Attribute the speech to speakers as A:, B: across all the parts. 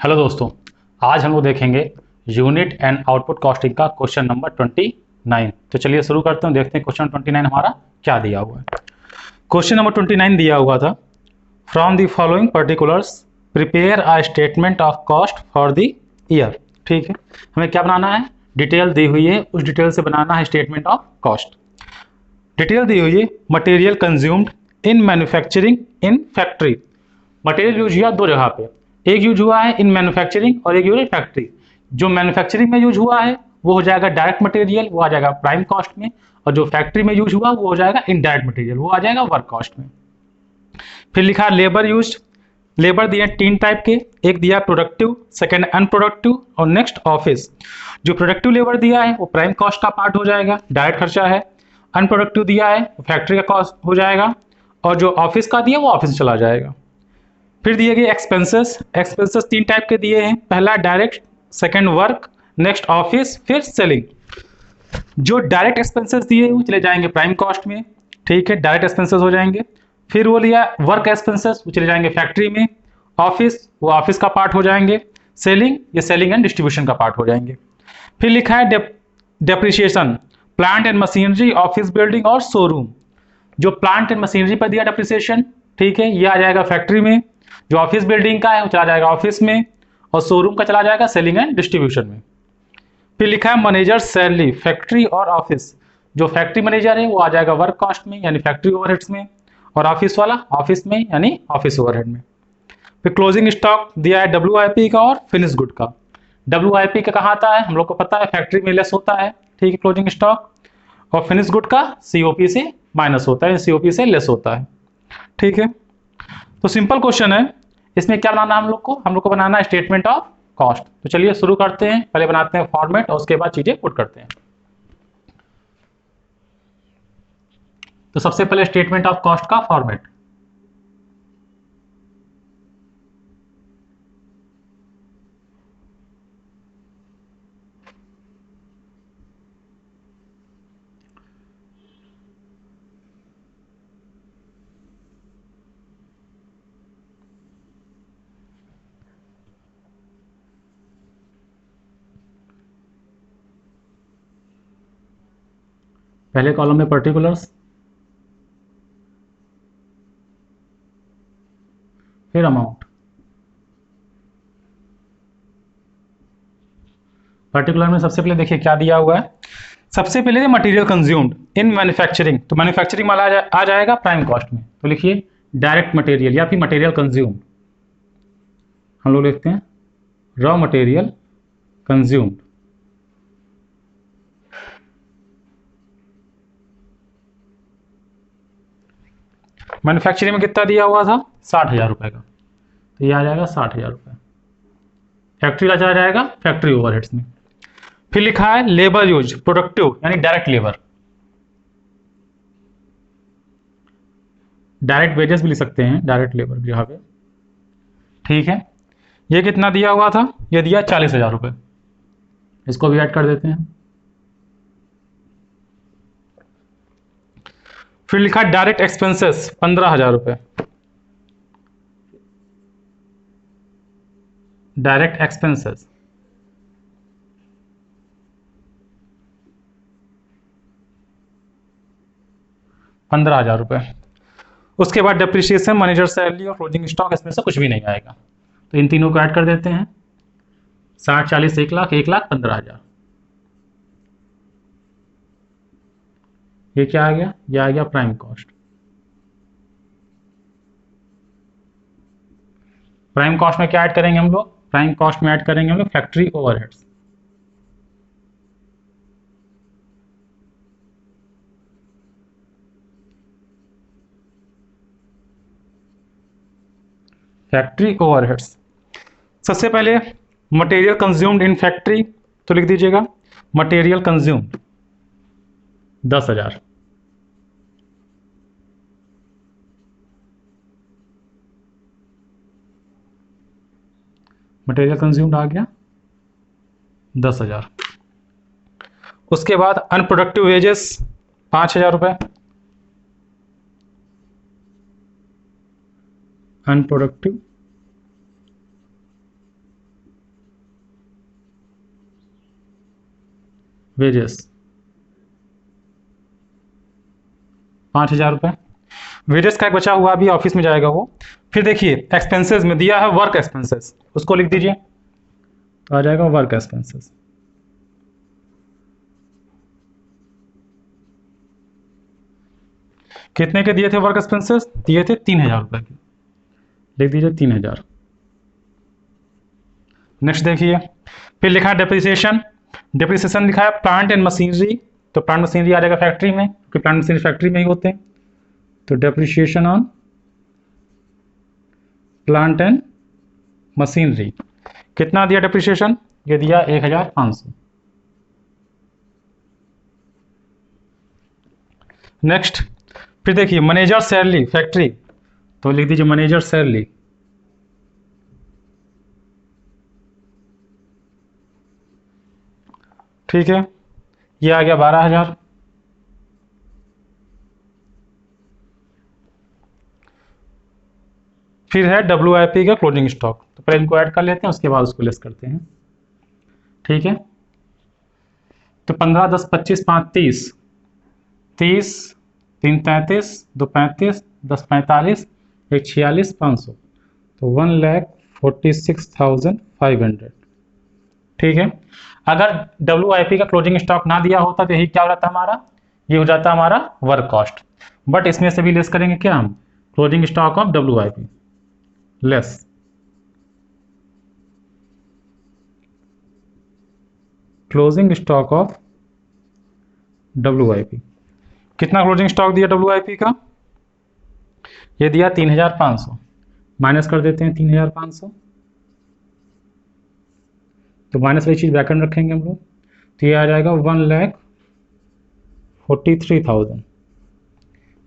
A: Hello दोस्तों, आज हम लोग देखेंगे यूनिट एंड आउटपुट कॉस्टिंग का क्वेश्चन नंबर 29। तो चलिए शुरू करते हैं, देखते हैं क्वेश्चन 29 हमारा क्या दिया हुआ है। क्वेश्चन नंबर 29 दिया हुआ था, from the following particulars prepare a statement of cost for the year. ठीक है, हमें क्या बनाना है, डिटेल दी हुई है, उस डिटेल से बनाना है स्टेटमेंट ऑफ कॉस्ट। डिटेल दी हुई है, material consumed in manufacturing in factory. Material use हुआ दो जगह पे, एक यूज हुआ है इन मैन्युफैक्चरिंग और एक यूज है फैक्ट्री। जो मैन्युफैक्चरिंग में यूज हुआ है वो हो जाएगा डायरेक्ट मटेरियल, वो आ जाएगा प्राइम कॉस्ट में, और जो फैक्ट्री में यूज हुआ वो हो जाएगा इनडायरेक्ट मटेरियल, वो आ जाएगा वर्क कॉस्ट में। फिर लिखा लेबर यूज, लेबर दिया तीन टाइप के, एक दिया प्रोडक्टिव, सेकेंड अनप्रोडक्टिव और नेक्स्ट ऑफिस। जो प्रोडक्टिव लेबर दिया है वो प्राइम कॉस्ट का पार्ट हो जाएगा, डायरेक्ट खर्चा है। अनप्रोडक्टिव दिया है फैक्ट्री का कॉस्ट हो जाएगा, और जो ऑफिस का दिया वो ऑफिस चला जाएगा। फिर दिए गए एक्सपेंसेस, एक्सपेंसेस तीन टाइप के दिए हैं, पहला direct, second work, next office, फिर सेलिंग। जो डायरेक्ट एक्सपेंसेस दिए वो चले जाएंगे प्राइम कॉस्ट में, ठीक है, डायरेक्ट एक्सपेंसेस हो जाएंगे। फिर वो लिया वर्क एक्सपेंसेस, वो चले जाएंगे फैक्ट्री में। ऑफिस, वो ऑफिस का पार्ट हो जाएंगे। सेलिंग, ये सेलिंग एंड डिस्ट्रीब्यूशन का पार्ट हो जाएंगे। फिर लिखा है depreciation, plant and machinery, office building और शोरूम। जो प्लांट एंड मशीनरी पर दिया डेप्रिसिएशन, ठीक है, ये आ जाएगा फैक्ट्री में। जो ऑफिस बिल्डिंग का है वो चला जाएगा ऑफिस में, और शोरूम का चला जाएगा सेलिंग एंड डिस्ट्रीब्यूशन में। फिर लिखा है मैनेजर सैलरी, फैक्ट्री और ऑफिस। जो फैक्ट्री मैनेजर है वो आ जाएगा वर्क कॉस्ट में यानी फैक्ट्री ओवरहेड्स में, और ऑफिस वाला ऑफिस में यानी ऑफिस ओवरहेड में। फिर क्लोजिंग स्टॉक दिया है WIP का और फिनिश गुड का। WIP का कहाँ आता है, हम लोग को पता है फैक्ट्री में लेस होता है, ठीक है, क्लोजिंग स्टॉक। और फिनिश गुड का COP से माइनस होता है, COP से लेस होता है, ठीक है। तो सिंपल क्वेश्चन है, इसमें क्या बनाना है हम लोग को बनाना है स्टेटमेंट ऑफ कॉस्ट। तो चलिए शुरू करते हैं, पहले बनाते हैं फॉर्मेट और उसके बाद चीजें पुट करते हैं। तो सबसे पहले स्टेटमेंट ऑफ कॉस्ट का फॉर्मेट। पहले कॉलम में पर्टिकुलर्स, फिर अमाउंट। पर्टिकुलर में सबसे पहले देखिए क्या दिया हुआ है, सबसे पहले मटेरियल कंज्यूम्ड इन मैन्युफैक्चरिंग, तो मैन्युफैक्चरिंग वाला आ जाएगा प्राइम कॉस्ट में। तो लिखिए डायरेक्ट मटेरियल या फिर मटेरियल कंज्यूम्ड, हम लोग लिखते हैं रॉ मटेरियल कंज्यूम्ड। मैन्युफैक्चरिंग में कितना दिया हुआ था, 60,000 रुपए का, तो ये आ जाएगा 60,000 रुपए। फैक्ट्री का चला जाएगा फैक्ट्री ओवरहेड्स में। फिर लिखा है लेबर यूज, प्रोडक्टिव यानी डायरेक्ट लेबर, डायरेक्ट वेजेस भी लिख सकते हैं डायरेक्ट लेबर की जगह पे, ठीक है। ये कितना दिया हुआ था, ये दिया 40,000 रुपए, इसको भी ऐड कर देते हैं। फिर लिखा डायरेक्ट एक्सपेंसेस 15,000 रुपए, डायरेक्ट एक्सपेंसेस 15,000 रुपए। उसके बाद डेप्रिसिएशन, मैनेजर सैलरी और क्लोजिंग स्टॉक, इसमें से कुछ भी नहीं आएगा, तो इन तीनों को ऐड कर देते हैं। 60, 40, 1 लाख, 1,15,000। ये क्या आ गया, ये आ गया प्राइम कॉस्ट। प्राइम कॉस्ट में क्या ऐड करेंगे हम लोग, प्राइम कॉस्ट में ऐड करेंगे हम लोग फैक्ट्री ओवरहेड्स। फैक्ट्री ओवरहेड्स, सबसे पहले मटेरियल कंज्यूम्ड इन फैक्ट्री, तो लिख दीजिएगा मटेरियल कंज्यूम्ड 10,000। मटेरियल कंज्यूम्ड आ गया 10,000। उसके बाद अनप्रोडक्टिव वेजेस 5,000 रुपए, अनप्रोडक्टिव वेजेस 5,000 रुपये। वेजेस का एक बचा हुआ अभी ऑफिस में जाएगा वो। फिर देखिए एक्सपेंसेस में दिया है वर्क एक्सपेंसेस, उसको लिख दीजिए, तो आ जाएगा वर्क एक्सपेंसेस। कितने के दिए थे वर्क एक्सपेंसेस? दिए थे 3,000 रुपये के, लिख दीजिए 3,000। नेक्स्ट देखिए, फिर लिखा है डेप्रिसिएशन। डेप्रिसिएशन लिखा है प्लांट एंड मशीनरी, तो प्लांट मशीनरी आ जाएगा फैक्ट्री में, क्योंकि प्लांट मशीनरी फैक्ट्री में ही होते हैं। तो depreciation on plant and machinery कितना दिया डेप्रिसिएशन? ये दिया 1,500। नेक्स्ट फिर देखिए मैनेजर सैलरी फैक्ट्री, तो लिख दीजिए मैनेजर सैलरी। ठीक है, ये आ गया 12,000। फिर है WIP का क्लोजिंग स्टॉक, तो पहले इनको ऐड कर लेते हैं, उसके बाद उसको लेस करते हैं। ठीक है, तो 15, 10, 25, 5, 30, 30, 3, 33, 2, 35, 10, 45, 1, 46, 500, तो 1,46,500। ठीक है, अगर WIP का क्लोजिंग स्टॉक ना दिया होता तो यही क्या हो जाता हमारा? ये हो जाता हमारा वर्क कॉस्ट। बट इसमें से भी लेस करेंगे क्या हम? Closing stock of WIP less closing stock of WIP। कितना क्लोजिंग स्टॉक दिया WIP का? ये दिया 3,500, माइनस कर देते हैं 3,500, तो माइनस वाली चीज ब्रैकेट में रखेंगे हम लोग, तो ये आ जाएगा 1,43,000।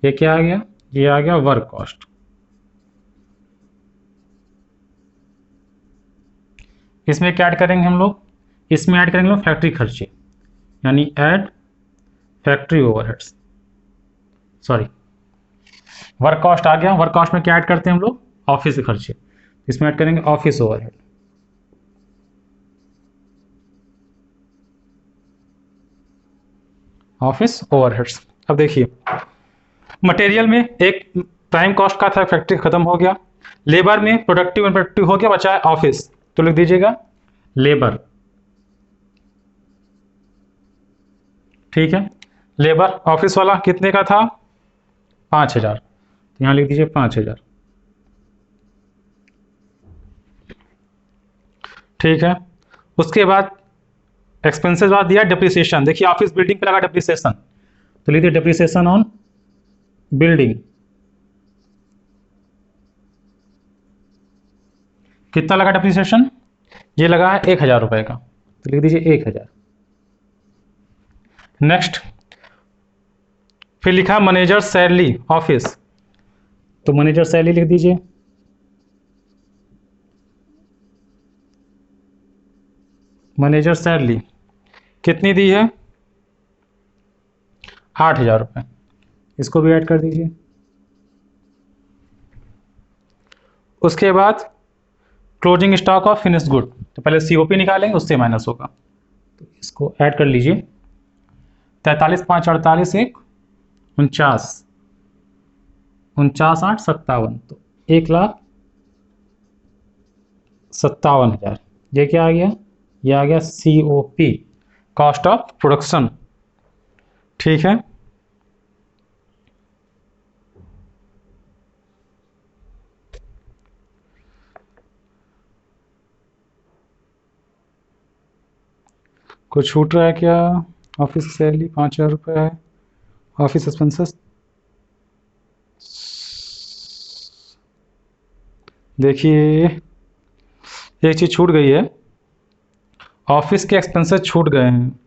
A: ये क्या आ गया? ये आ गया वर्क कॉस्ट। इसमें क्या ऐड करेंगे हम लोग? इसमें ऐड करेंगे लोग फैक्ट्री खर्चे, यानी add factory overheads, sorry work cost आ गया। वर्क कॉस्ट में क्या ऐड करते हैं हम लोग? ऑफिस के खर्चे, इसमें ऐड करेंगे ऑफिस ओवरहेड। Office overheads. अब देखिए मटेरियल में एक प्राइम कॉस्ट का था, फैक्ट्री खत्म हो गया। लेबर में प्रोडक्टिव एंड प्रोडक्टिव हो गया, बचा है ऑफिस, तो लिख दीजिएगा लेबर। ठीक है, लेबर ऑफिस वाला कितने का था? 5,000, तो यहां लिख दीजिए 5,000। ठीक है, उसके बाद एक्सपेंसेस बाद दिया डिप्रिसिएशन। देखिए ऑफिस बिल्डिंग पे लगा डिप्रिसिएशन, तो लिख दीजिए डिप्रिसिएशन ऑन बिल्डिंग। कितना लगा डिप्रिसिएशन? ये लगा है 1,000 रुपए का, तो लिख दीजिए 1,000। नेक्स्ट फिर लिखा मैनेजर सैलरी ऑफिस, तो मैनेजर सैलरी लिख दीजिए। मैनेजर सैलरी कितनी दी है? 8,000 रुपये, इसको भी ऐड कर दीजिए। उसके बाद closing stock of finished good, तो पहले COP निकालेंगे, उससे माइनस होगा, तो इसको ऐड कर लीजिए। 43, 5, 48, 1, 49, 49, 8, 57, तो 1,57,000। ये क्या आ गया? ये आ गया COP, कॉस्ट ऑफ प्रोडक्शन। ठीक है, कुछ छूट रहा है क्या? ऑफिस सैलरी 5,000 रुपये है, ऑफिस एक्सपेंसेस देखिए एक चीज़ छूट गई है, ऑफिस के एक्सपेंसेस छूट गए हैं।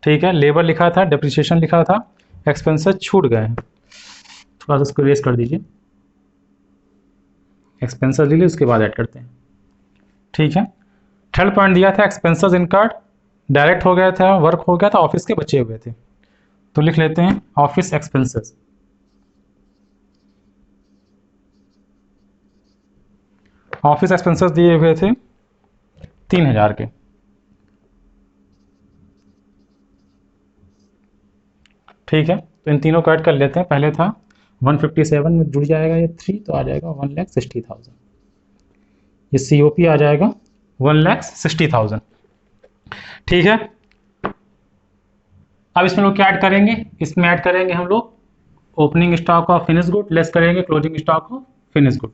A: ठीक है, लेबर लिखा था, डेप्रिसिएशन लिखा था, एक्सपेंसेस छूट गए हैं, थोड़ा सा इसको रेस कर दीजिए। एक्सपेंसेस ले लीजिए, उसके बाद ऐड करते हैं। ठीक है, थर्ड पॉइंट दिया था एक्सपेंसेस इनकर्ड, डायरेक्ट हो गया था, वर्क हो गया था, ऑफिस के बचे हुए थे, तो लिख लेते हैं ऑफिस एक्सपेंसेस। ऑफिस एक्सपेंसेस दिए हुए थे 3,000 के, ठीक है, तो इन तीनों को ऐड कर लेते हैं। पहले था 157 में जुड़ जाएगा ये 3, तो आ जाएगा 1,60,000। ये COP आ जाएगा 1,60,000। ठीक है, अब इसमें लोग क्या ऐड करेंगे, इसमें ऐड करेंगे हम लोग opening stock of finish good, less करेंगे closing stock of finish good.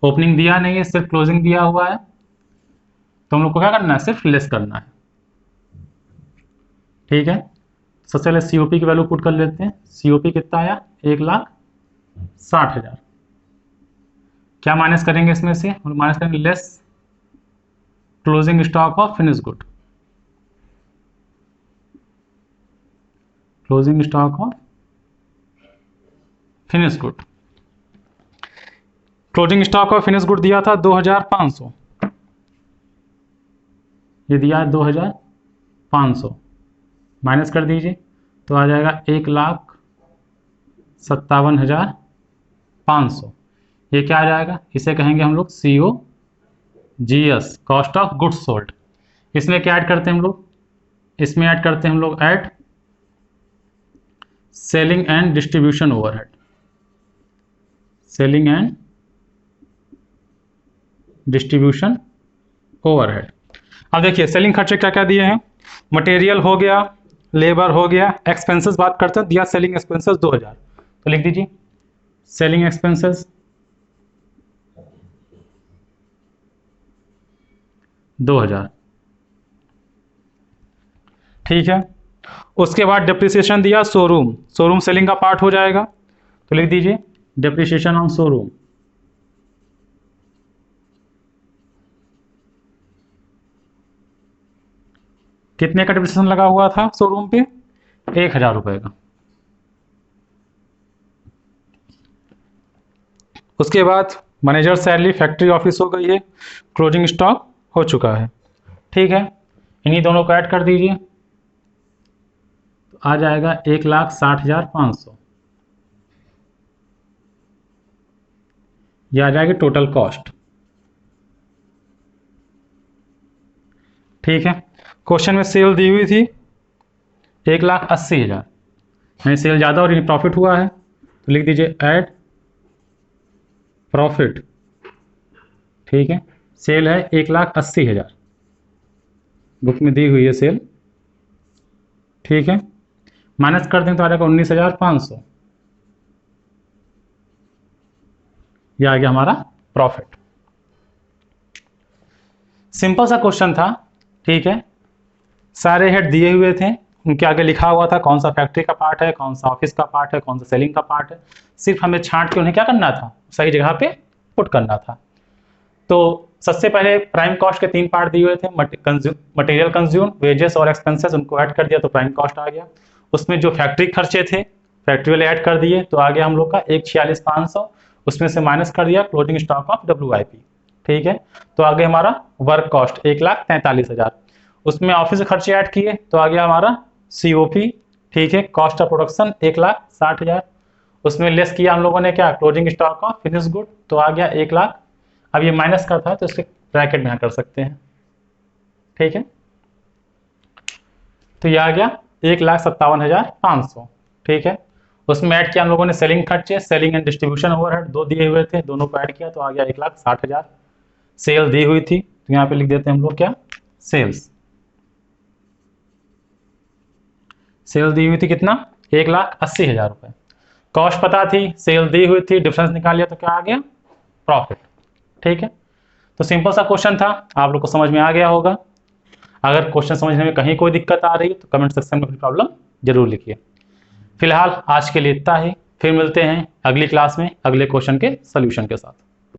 A: Opening दिया नहीं है, सिर्फ क्लोजिंग दिया हुआ है, तो हम लोग को क्या करना है, सिर्फ लेस करना है। ठीक है, सबसे पहले COP की वैल्यू पुट कर लेते हैं। COP कितना आया, 1,60,000। क्या माइनस करेंगे इसमें से, हम माइनस करेंगे less closing stock of finish good, closing stock of finish good. Closing stock of finish good दिया था 2,500, ये दिया है 2,500, माइनस कर दीजिए तो आ जाएगा 1,57,500। ये क्या आ जाएगा, इसे कहेंगे हम लोग COGS, cost of goods sold. इसमें क्या ऐड करते हैं हम लोग, इसमें ऐड करते हैं हम लोग add selling and distribution overhead, selling and distribution overhead. अब देखिए सेलिंग खर्चे क्या क्या दिए हैं, मटेरियल हो गया, लेबर हो गया, एक्सपेंसेस बात करते हैं, दिया सेलिंग एक्सपेंसेस 2,000, तो लिख दीजिए सेलिंग एक्सपेंसेस 2,000। ठीक है, उसके बाद डिप्रिसिएशन दिया शोरूम, शोरूम सेलिंग का पार्ट हो जाएगा, तो लिख दीजिए डिप्रिसिएशन ऑन शोरूम, कितने का डिप्रिसिएशन लगा हुआ था शोरूम पे, 1,000 रुपए का। उसके बाद मैनेजर सैलरी, फैक्ट्री ऑफिस हो गई है, क्लोजिंग स्टॉक हो चुका है। ठीक है, इन्हीं दोनों को ऐड कर दीजिए, तो आ जाएगा 1,60,500। यह आ जाएगी टोटल कॉस्ट। ठीक है, क्वेश्चन में सेल दी हुई थी 1,80,000, यानी सेल ज़्यादा और प्रॉफिट हुआ है, तो लिख दीजिए ऐड प्रॉफिट। ठीक है, सेल है 1,80,000, बुक में दी हुई है सेल। ठीक है, माइनस कर दें तो आ जाएगा 19,500, यह आ गया हमारा प्रॉफिट। सिंपल सा क्वेश्चन था। ठीक है, सारे हेड दिए हुए थे, उनके आगे लिखा हुआ था कौन सा फैक्ट्री का पार्ट है, कौन सा ऑफिस का पार्ट है, कौन सा सेलिंग का पार्ट है, सिर्फ हमें छांट के उन्हें क्या करना था, सही जगह पे पुट करना था। तो सबसे पहले प्राइम कॉस्ट के 3 पार्ट दिए हुए थे, मटेरियल कंज्यूम, वेजेस और एक्सपेंसेस, उनको ऐड कर दिया तो प्राइम कॉस्ट आ गया। उसमें जो फैक्ट्री खर्चे थे फैक्ट्री वाले ऐड कर दिए, तो आ गया हम लोग का 1,46,500, उसमें से माइनस कर दिया क्लोजिंग स्टॉक ऑफ WIP। ठीक है, तो आगे हमारा वर्क कॉस्ट 1,43,000, उसमें ऑफिस खर्चे ऐड किए तो आ गया हमारा COP। ठीक है, कॉस्ट ऑफ प्रोडक्शन 1,60,000, उसमें लेस किया हम लोगों ने क्या, closing stock of finish good, तो आ गया 1,00,000। अब ये माइनस का था तो इसके ब्रैकेट में यहाँ कर सकते हैं। ठीक है, तो ये आ गया 1,57,500। ठीक है, उसमें ऐड किया हम लोगों ने सेलिंग खर्चे, सेलिंग एंड डिस्ट्रीब्यूशन ओवरहेड 2 दिए हुए थे, दोनों को ऐड किया तो आ गया 1,60,000। सेल दी हुई थी तो यहाँ पे लिख देते हैं हम लोग क्या, सेल्स। सेल दी हुई थी कितना, 1,80,000 रुपए। कॉस्ट पता थी, सेल दी हुई थी, डिफरेंस निकाल लिया तो क्या आ गया, प्रॉफिट। ठीक है, तो सिंपल सा क्वेश्चन था, आप लोग को समझ में आ गया होगा। अगर क्वेश्चन समझने में कहीं कोई दिक्कत आ रही है तो कमेंट सेक्शन में अपनी प्रॉब्लम जरूर लिखिए। फिलहाल आज के लिए इतना ही, फिर मिलते हैं अगली क्लास में अगले क्वेश्चन के सॉल्यूशन के साथ।